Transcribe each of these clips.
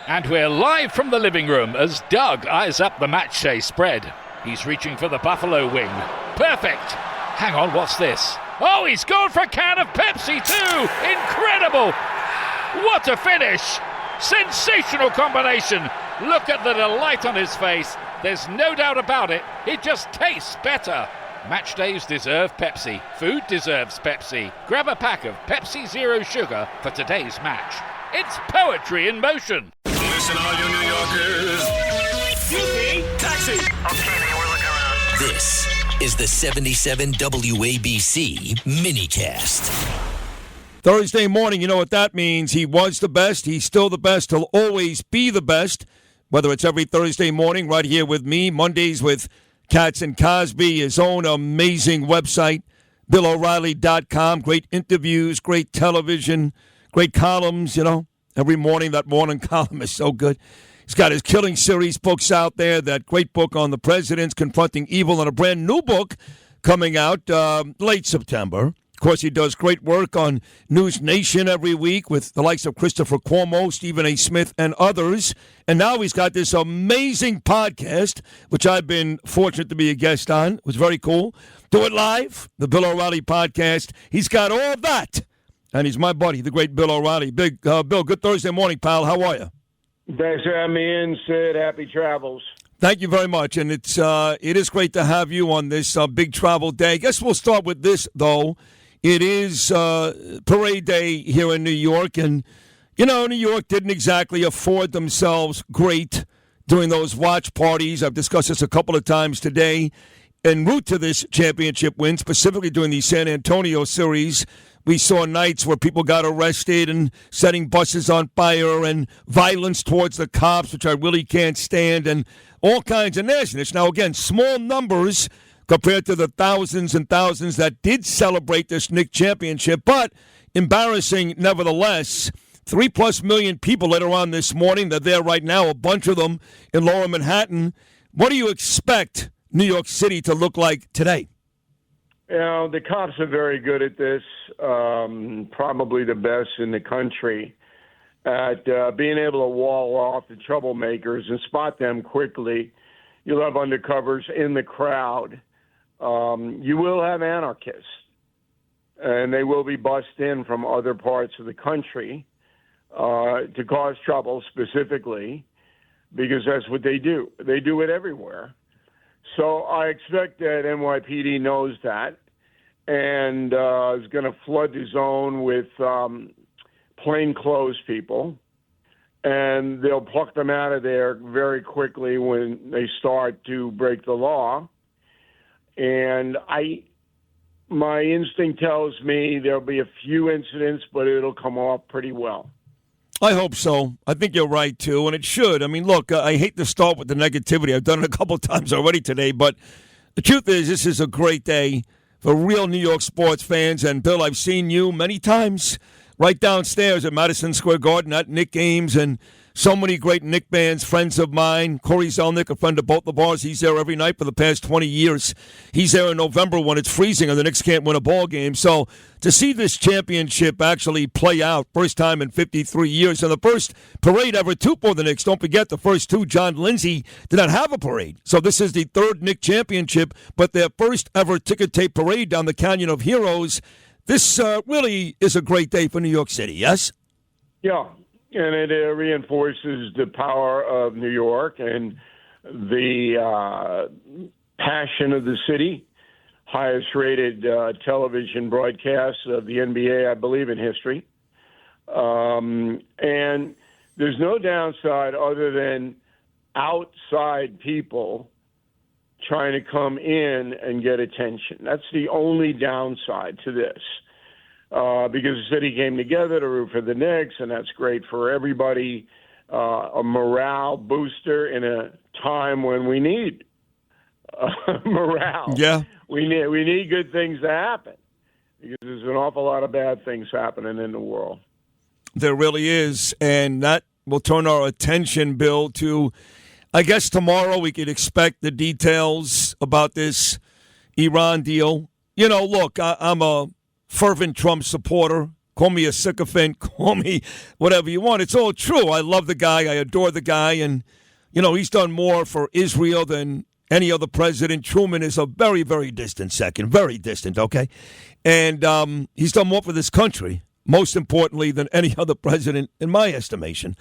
And we're live from the living room as Doug eyes up the matchday spread. He's reaching for the buffalo wing. Perfect! Hang on, what's this? Oh, he's gone for a can of Pepsi too! Incredible! What a finish! Sensational combination! Look at the delight on his face. There's no doubt about it. It just tastes better. Match days deserve Pepsi. Food deserves Pepsi. Grab a pack of Pepsi Zero Sugar for today's match. It's poetry in motion. Listen, all you New Yorkers. Excuse me, taxi. Okay, man, we're looking around. This is the 77 WABC minicast. Thursday morning, you know what that means. He was the best. He's still the best. He'll always be the best. Whether it's every Thursday morning right here with me, Mondays with Katz and Cosby, his own amazing website, BillO'Reilly.com. Great interviews, great television, great columns, you know. Every morning, that morning column is so good. He's got his Killing Series books out there, that great book on the presidents confronting evil, and a brand new book coming out late September. Of course, he does great work on News Nation every week with the likes of Christopher Cuomo, Stephen A. Smith, and others. And now he's got this amazing podcast, which I've been fortunate to be a guest on. It was very cool. Do It Live, the Bill O'Reilly podcast. He's got all of that. And he's my buddy, the great Bill O'Reilly. Bill, good Thursday morning, pal. How are you? Thanks for having me in, Sid. Happy travels. Thank you very much. And it is great to have you on this big travel day. I guess we'll start with this, though. It is parade day here in New York. And, you know, New York didn't exactly afford themselves great during those watch parties. I've discussed this a couple of times today. En route to this championship win, specifically during the San Antonio series, we saw nights where people got arrested and setting buses on fire and violence towards the cops, which I really can't stand, and all kinds of nastiness. Now, again, small numbers compared to the thousands and thousands that did celebrate this Knick championship, but embarrassing nevertheless. 3+ million people later on this morning. They're there right now, a bunch of them in Lower Manhattan. What do you expect New York City to look like today? You know, the cops are very good at this, probably the best in the country, at being able to wall off the troublemakers and spot them quickly. You'll have undercovers in the crowd. You will have anarchists, and they will be bussed in from other parts of the country to cause trouble specifically, because that's what they do. They do it everywhere. So I expect that NYPD knows that and is going to flood the zone with plainclothes people, and they'll pluck them out of there very quickly when they start to break the law. And my instinct tells me there'll be a few incidents, but it'll come off pretty well. I hope so. I think you're right, too, and it should. I mean, look, I hate to start with the negativity. I've done it a couple of times already today, but the truth is this is a great day for real New York sports fans. And, Bill, I've seen you many times right downstairs at Madison Square Garden at Knick games, and so many great Knick fans, friends of mine. Corey Zelnick, a friend of both the bars, he's there every night for the past 20 years. He's there in November when it's freezing and the Knicks can't win a ball game. So to see this championship actually play out, first time in 53 years, and the first parade ever, too, for the Knicks. Don't forget, the first two, John Lindsay, did not have a parade. So this is the third Knick championship, but their first ever ticker tape parade down the Canyon of Heroes. This really is a great day for New York City, yes? Yeah. And it reinforces the power of New York and the passion of the city. Highest rated television broadcast of the NBA, I believe, in history. And there's no downside other than outside people trying to come in and get attention. That's the only downside to this. Because the city came together to root for the Knicks, and that's great for everybody. A morale booster in a time when we need morale. Yeah, we need good things to happen, because there's an awful lot of bad things happening in the world. There really is, and that will turn our attention, Bill, to, I guess tomorrow we could expect the details about this Iran deal. You know, look, I'm a fervent Trump supporter. Call me a sycophant. Call me whatever you want. It's all true. I love the guy. I adore the guy. And, he's done more for Israel than any other president. Truman is a very, very distant second. Very distant, okay? And he's done more for this country, most importantly, than any other president, in my estimation.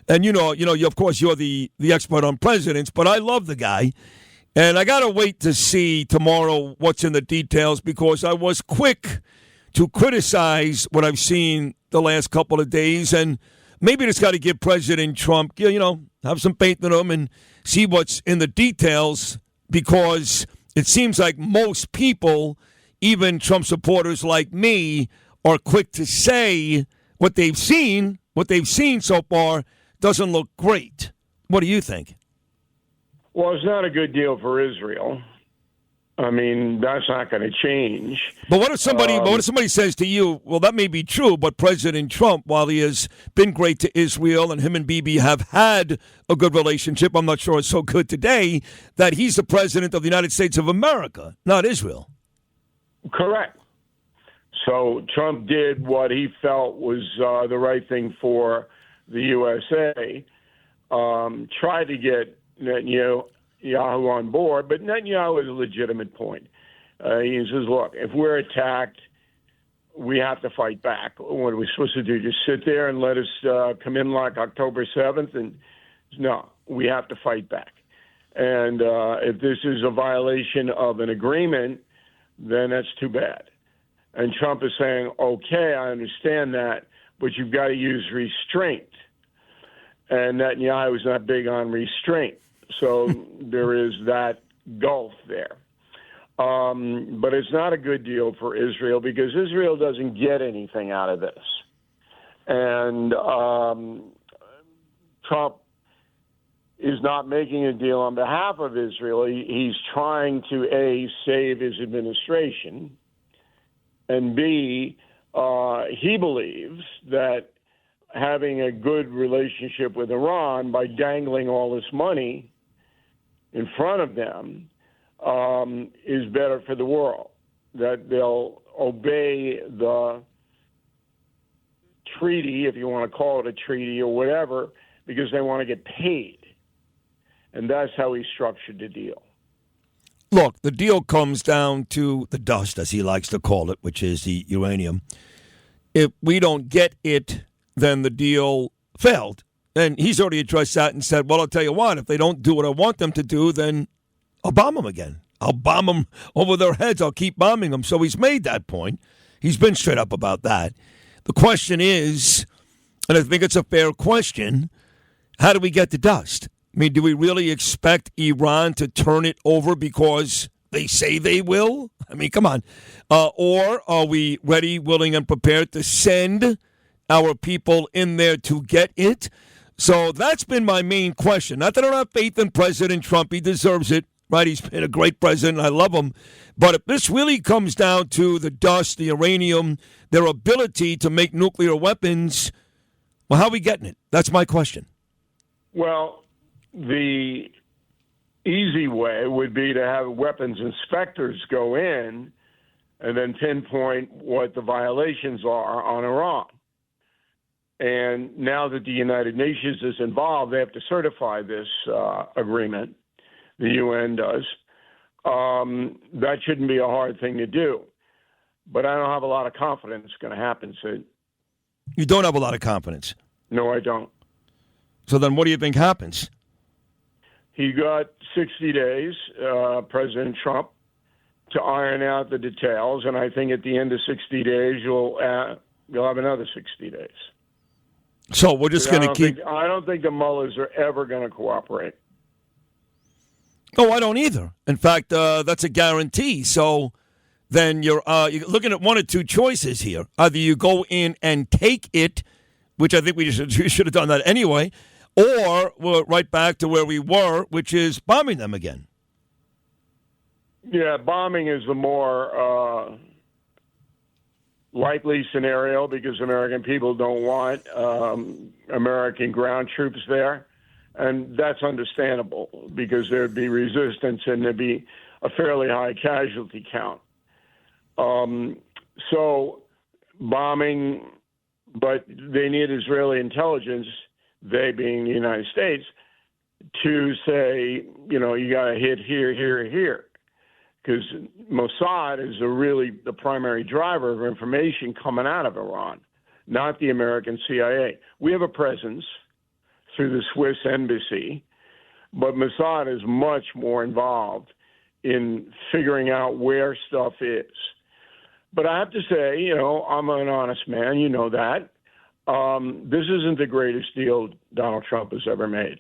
And, of course, you're the expert on presidents, but I love the guy. And I got to wait to see tomorrow what's in the details, because I was quick to criticize what I've seen the last couple of days. And maybe just got to give President Trump, have some faith in him and see what's in the details, because it seems like most people, even Trump supporters like me, are quick to say what they've seen. What they've seen so far doesn't look great. What do you think? Well, it's not a good deal for Israel. I mean, that's not going to change. But what if somebody says to you, well, that may be true, but President Trump, while he has been great to Israel and him and Bibi have had a good relationship, I'm not sure it's so good today, that he's the president of the United States of America, not Israel. Correct. So Trump did what he felt was the right thing for the USA, tried to get Netanyahu on board, but Netanyahu has a legitimate point. He says, look, if we're attacked, we have to fight back. What are we supposed to do? Just sit there and let us come in like October 7th? And no, we have to fight back. And if this is a violation of an agreement, then that's too bad. And Trump is saying, okay, I understand that, but you've got to use restraint. And Netanyahu is not big on restraint. So there is that gulf there. But it's not a good deal for Israel, because Israel doesn't get anything out of this. And Trump is not making a deal on behalf of Israel. He's trying to, A, save his administration, and B, he believes that having a good relationship with Iran by dangling all this money in front of them is better for the world, that they'll obey the treaty, if you want to call it a treaty or whatever, because they want to get paid. And that's how he structured the deal. Look, the deal comes down to the dust, as he likes to call it, which is the uranium. If we don't get it, then the deal failed. And he's already addressed that and said, well, I'll tell you what, if they don't do what I want them to do, then I'll bomb them again. I'll bomb them over their heads. I'll keep bombing them. So he's made that point. He's been straight up about that. The question is, and I think it's a fair question, how do we get the dust? I mean, do we really expect Iran to turn it over because they say they will? I mean, come on. Or are we ready, willing, and prepared to send our people in there to get it? So that's been my main question. Not that I don't have faith in President Trump. He deserves it, right? He's been a great president. I love him. But if this really comes down to the dust, the uranium, their ability to make nuclear weapons, well, how are we getting it? That's my question. Well, the easy way would be to have weapons inspectors go in and then pinpoint what the violations are on Iran. And now that the United Nations is involved, they have to certify this agreement. The UN does. That shouldn't be a hard thing to do. But I don't have a lot of confidence it's going to happen, Sid. You don't have a lot of confidence? No, I don't. So then what do you think happens? He got 60 days, President Trump, to iron out the details. And I think at the end of 60 days, you'll have another 60 days. So we're just going to keep... I don't think the mullahs are ever going to cooperate. Oh, I don't either. In fact, that's a guarantee. So then you're looking at one or two choices here. Either you go in and take it, which I think we should have done that anyway, or we're right back to where we were, which is bombing them again. Yeah, bombing is the more likely scenario because American people don't want American ground troops there. And that's understandable because there'd be resistance and there'd be a fairly high casualty count. So bombing But they need Israeli intelligence, they being the United States, to say, you got to hit here, here, here. Because Mossad is really the primary driver of information coming out of Iran, not the American CIA. We have a presence through the Swiss embassy, but Mossad is much more involved in figuring out where stuff is. But I have to say, I'm an honest man, you know that. This isn't the greatest deal Donald Trump has ever made.